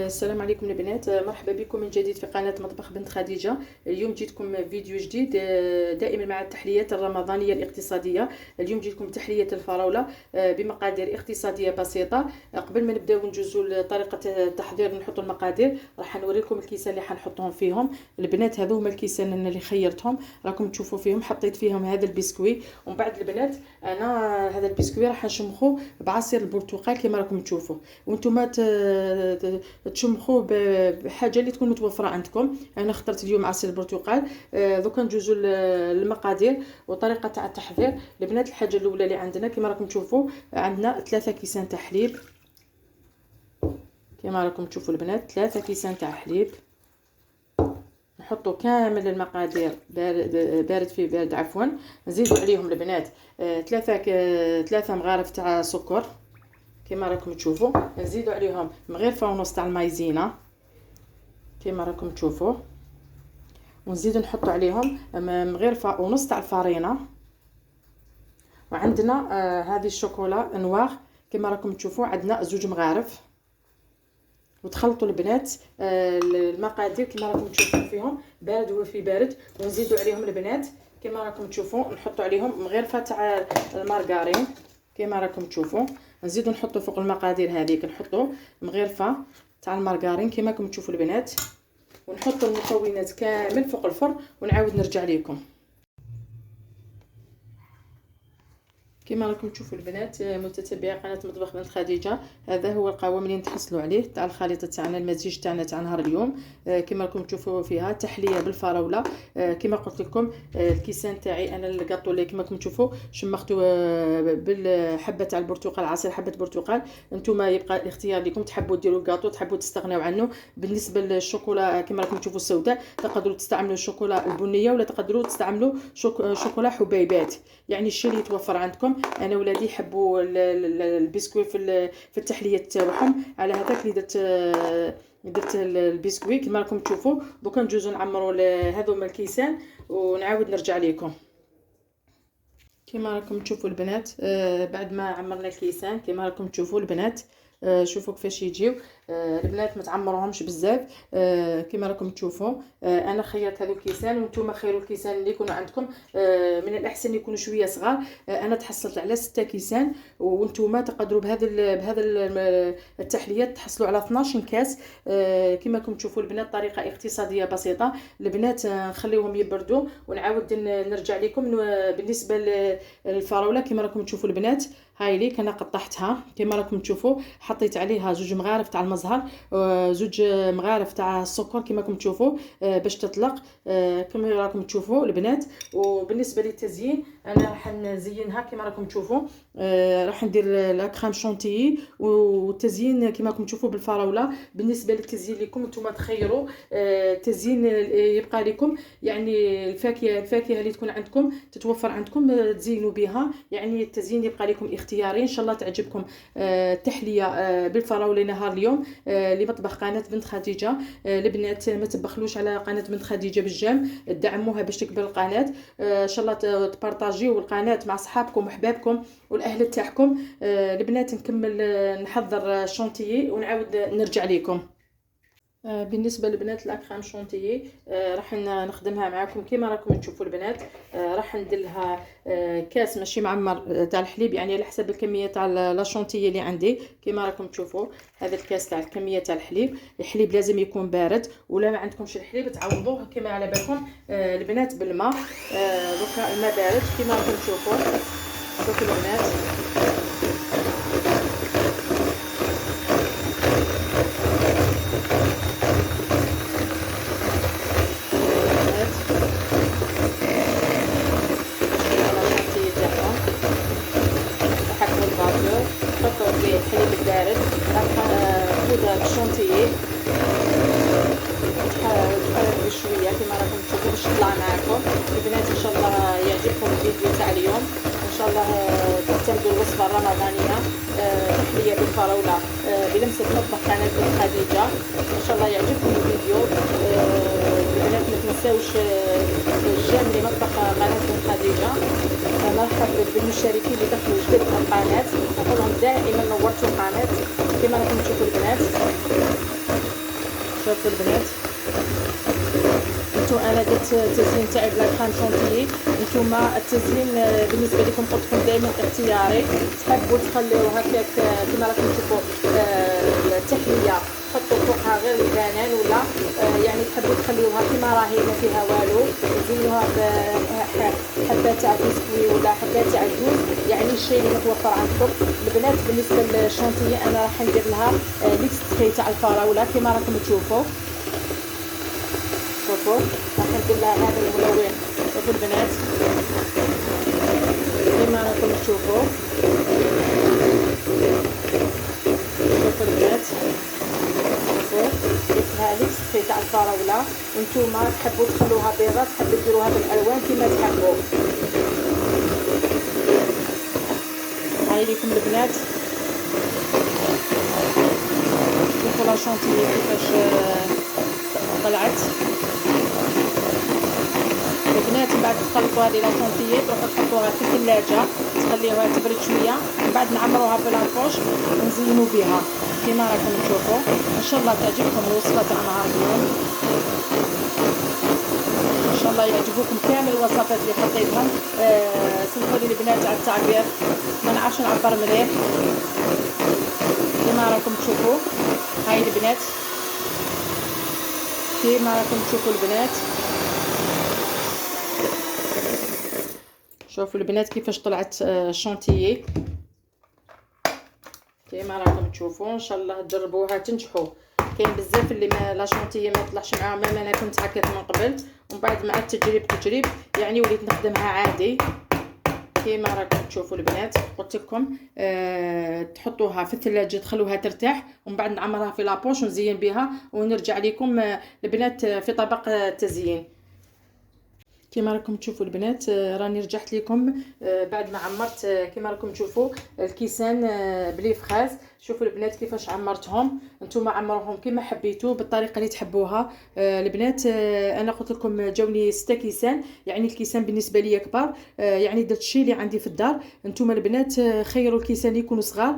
السلام عليكم البنات، مرحبا بكم من جديد في قناة مطبخ بنت خديجة. اليوم جيتكم فيديو جديد دائما مع التحليات الرمضانية الاقتصادية. اليوم جيتكم تحلية الفراولة بمقادير اقتصادية بسيطة. قبل ما نبداو نجوزوا لطريقة التحضير نحطوا المقادير، راح نوريكم الكيسان اللي حنحطهم فيهم. البنات هذو هما الكيسان اللي خيرتهم، راكم تشوفوا فيهم حطيت فيهم هذا البسكوي. ومن بعد البنات انا هذا البسكوي راح نشمخوه بعصير البرتقال كما راكم تشوفوا، وانتم تشمخوه بحاجه اللي تكون متوفره عندكم. انا اخترت اليوم عصير البرتقال. دوكا نجوزوا المقادير وطريقه تاع التحضير. البنات الحاجه الاولى اللي عندنا كما راكم تشوفوا، عندنا 3 كيسان تاع حليب كما راكم تشوفوا البنات، 3 كيسان تاع حليب. نحطوا كامل المقادير بارد في بارد عفوا. نزيدوا عليهم البنات 3 مغارف تاع سكر كما راكم تشوفوا. نزيدوا عليهم مغرفه ونص تاع المايزينا كما راكم تشوفوا، ونزيدوا نحطوا عليهم مغرفه ونص تاع الفارينه. وعندنا هذه الشوكولا نوار كما راكم تشوفوا، عندنا 2 مغارف. وتخلطوا البنات المقادير كما راكم تشوفوا فيهم بارد وفي بارد. ونزيدوا عليهم البنات كما راكم تشوفوا، نحطوا عليهم مغرفه تاع المارغرين كما راكم تشوفوا. نزيدوا نحطوا فوق المقادير هذيك نحطوا مغرفه تاع المارغرين كما راكم تشوفوا البنات، ونحطوا المكونات كامل فوق الفرن ونعاود نرجع لكم. كما راكم تشوفوا البنات متتبعي قناه مطبخ بنت خديجه، هذا هو القوام اللي نتحصلوا عليه تاع الخليطه تاعنا، المزيج تاعنا تاع نهار اليوم. كما راكم تشوفوا فيها تحليه بالفراوله. كما قلت لكم الكيسان تاعي انا الكاطو اللي كما راكم تشوفوا شمختو بالحبه تاع البرتقال، عصير حبه برتقال. نتوما يبقى الاختيار لكم، تحبوا ديروا الكاطو تحبوا تستغناو عنه. بالنسبه للشوكولا كما راكم تشوفوا السوداء، تقدروا تستعملوا الشوكولا البنيه ولا تقدروا تستعملوا شوكولا حبيبات، يعني الشيء اللي يتوفر عندكم. انا ولادي يحبوا البسكوي في التحليه تاعهم، على هذاك اللي درت البسكوي كما راكم تشوفوا. دوكا نجوزو نعمروا هذوما الكيسان ونعاود نرجع لكم. كما راكم تشوفوا البنات بعد ما عمرنا الكيسان كما راكم تشوفوا البنات، شوفوا كيفاش يجيو البنات. ما تعمروهمش بزاف كما راكم تشوفوا. انا خيرت هذو الكيسان وانتم خيروا الكيسان اللي يكونوا عندكم. من الاحسن يكونوا شويه صغار. انا تحصلت على 6 كيسان، وانتم تقدروا بهذا التحليات تحصلوا على 12 كاس. كما راكم تشوفوا البنات طريقه اقتصاديه بسيطه. البنات نخليوهم يبردوا ونعاود نرجع لكم. بالنسبه للفراوله كما راكم تشوفوا البنات، هاي لي انا قطعتها كما راكم تشوفوا، حطيت عليها 2 مغارف تاع المزهر، 2 مغارف تاع السكر كما راكم تشوفوا باش تطلق كما راكم تشوفوا البنات. وبالنسبه للتزيين انا راح نزينها كما راكم تشوفوا. راح ندير لا كريم شونتيي والتزيين كما راكم تشوفوا بالفراوله. بالنسبه للتزيين لكم نتوما تخيروا التزيين يبقى لكم، يعني الفاكهه اللي تكون عندكم تتوفر عندكم تزينوا بها، يعني التزيين يبقى لكم اختياري. ان شاء الله تعجبكم التحليه بالفراوله نهار اليوم لمطبخ قناه بنت خديجه. البنات ما تبخلوش على قناه بنت خديجه بالجام، دعموها باش تكبر القناه. ان شاء الله تبارطاجيو القناه مع صحابكم وحبابكم والاهل تاعكم. البنات نكمل نحضر شونتيي ونعاود نرجع لكم. بالنسبه للبنات لاكريم شونتيي راح نخدمها معكم كما راكم تشوفوا البنات. راح ندير لها كاس ماشي معمر تاع الحليب، يعني على حسب الكميه تاع لا شونتيي اللي عندي. كما راكم تشوفوا هذا الكاس تاع الكميه تاع الحليب لازم يكون بارد، ولا ما عندكمش الحليب تعوضوه كما على بالكم البنات بالماء. دوكا الماء بارد كما راكم تشوفوا. شوفوا البنات الحليب البارد، خذ الشونتيي تحركوا شويه كما راكم تشوفوا باش تطلع معكم البنات. ان شاء الله يعجبكم الفيديو تاع اليوم، ان شاء الله تعتمدوا الوصفه الرمضانيه تحليه بالفراوله بلمسه مطبخ قناه بنت خديجه. ان شاء الله يعجبكم الفيديو. البنات ما تنساوش الجيم لمطبخ قناه بنت خديجه. مرحبا بالمشتركين اللي دخلوا جدد في القناه، نقول لهم دائما نورتوا القناه كما راكم تشوفوا البنات. شوفوا البنات، انا درت التزيين تاعي بلا كريم شونتيي. نتوما التزيين بالنسبه لكم قلت لكم دائما اختياري. تحبوا تخليو هكاك كما راكم تشوفوا التحليه حطوا فوقها غير البنان، ولا يعني تحبوا تخليوها كما راهي ما فيها والو، تزينوها بحبه تاع بسكوي ولا حبه تاع جوز، يعني الشيء اللي متوفر عندكم البنات. بالنسبه للشونتيي انا راح ندير لها ليكستري تاع الفراوله كما راكم تشوفوا. شوفوا راح ندير لها هذا الملون. شوفوا البنات كما راكم تشوفوا. شوفوا البنات، شوفوا درت لها ليكستري تاع الفراوله. وانتوما تحبوا تخلوها بيضه، تحبوا ديروها بالالوان كما تحبوا. هاي ليكم البنات، شوفوا لا شونتيي كيفاش طلعت البنات. من بعد تخلطوا هذه لا شونتيي تروحوا تحطوها في الثلاجه، تخليوها تبرد شويه، من بعد نعمروها في لافوش ونزينوا بها كما راكم تشوفوا. ان شاء الله تعجبكم الوصفه تاع نهار اليوم، ان شاء الله يعجبوكم كامل الوصفات اللي حطيتهم. سمحوا لي البنات على التعبير، ما نعرفش نعبر مليح. كما راكم تشوفوا هاي البنات، كما راكم تشوفوا البنات. شوفوا البنات كيفاش طلعت الشونتيي كما راكم تشوفوا. ان شاء الله تجربوها تنجحوا. كاين بزاف اللي ما لا شونتيي ما طلعش معاهم، انا كنت هكاك من قبل، ومن بعد مع التجريب يعني وليت نخدمها عادي كما راكم تشوفوا البنات. قلت لكم تحطوها في الثلاجه تخلوها ترتاح، ومن بعد نعمرها في لابوش ونزين بها ونرجع لكم البنات في طبق التزيين. كما راكم تشوفوا البنات راني رجعت لكم بعد ما عمرت كما راكم تشوفوا الكيسان بلي فخاز. شوفوا البنات كيفاش عمرتهم، نتوما عمروهم كما حبيتوا بالطريقه اللي تحبوها البنات. انا قلت لكم جاوني 6 كيسان، يعني الكيسان بالنسبه لي كبار، يعني درت الشيء اللي عندي في الدار. نتوما البنات خيروا الكيسان يكونوا صغار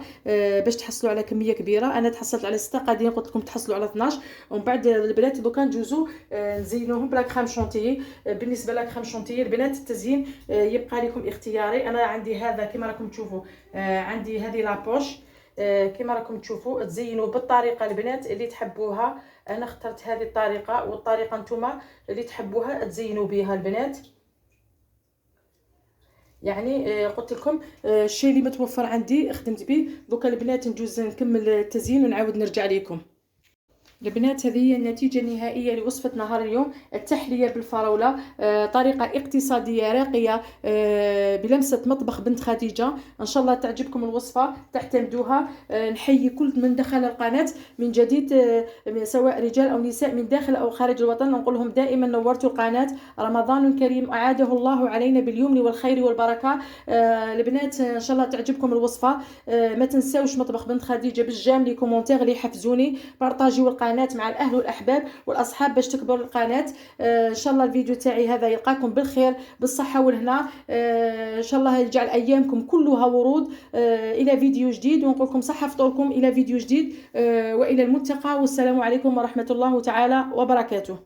باش تحصلوا على كميه كبيره. انا تحصلت على 6 قاعدين قلت لكم تحصلوا على 12. ومن بعد البنات دوكا ندوزو نزينوهم بلا كريم شونتيي. بالنسبه لك كريم شونتيي البنات التزيين يبقى لكم اختياري. انا عندي هذا كما راكم تشوفوا، عندي هذه لابوش كما راكم تشوفوا. تزينوا بالطريقه البنات اللي تحبوها. انا اخترت هذه الطريقه، والطريقه نتوما اللي تحبوها تزينوا بها البنات. يعني قلت لكم الشيء اللي متوفر عندي خدمت به. دوكا البنات ندوز نكمل التزيين ونعاود نرجع لكم البنات. هذه هي النتيجة النهائية لوصفة نهار اليوم، التحلية بالفراولة، طريقة اقتصادية راقية بلمسة مطبخ بنت خديجة. إن شاء الله تعجبكم الوصفة تعتمدوها. نحيي كل من دخل القناة من جديد، سواء رجال أو نساء من داخل أو خارج الوطن. نقول لهم دائما نورتوا القناة. رمضان كريم أعاده الله علينا باليمن والخير والبركة. البنات إن شاء الله تعجبكم الوصفة. ما تنساوش مطبخ بنت خديجة بالجام لي كومونتير اللي يحفزوني. بارطاجيو القناة مع الاهل والاحباب والاصحاب باش تكبر القناه. ان شاء الله الفيديو تاعي هذا يلقاكم بالخير بالصحه والهنا. ان شاء الله يجعل ايامكم كلها ورود. الى فيديو جديد، ونقول لكم صحه فطوركم الى فيديو جديد، والى الملتقى، والسلام عليكم ورحمه الله تعالى وبركاته.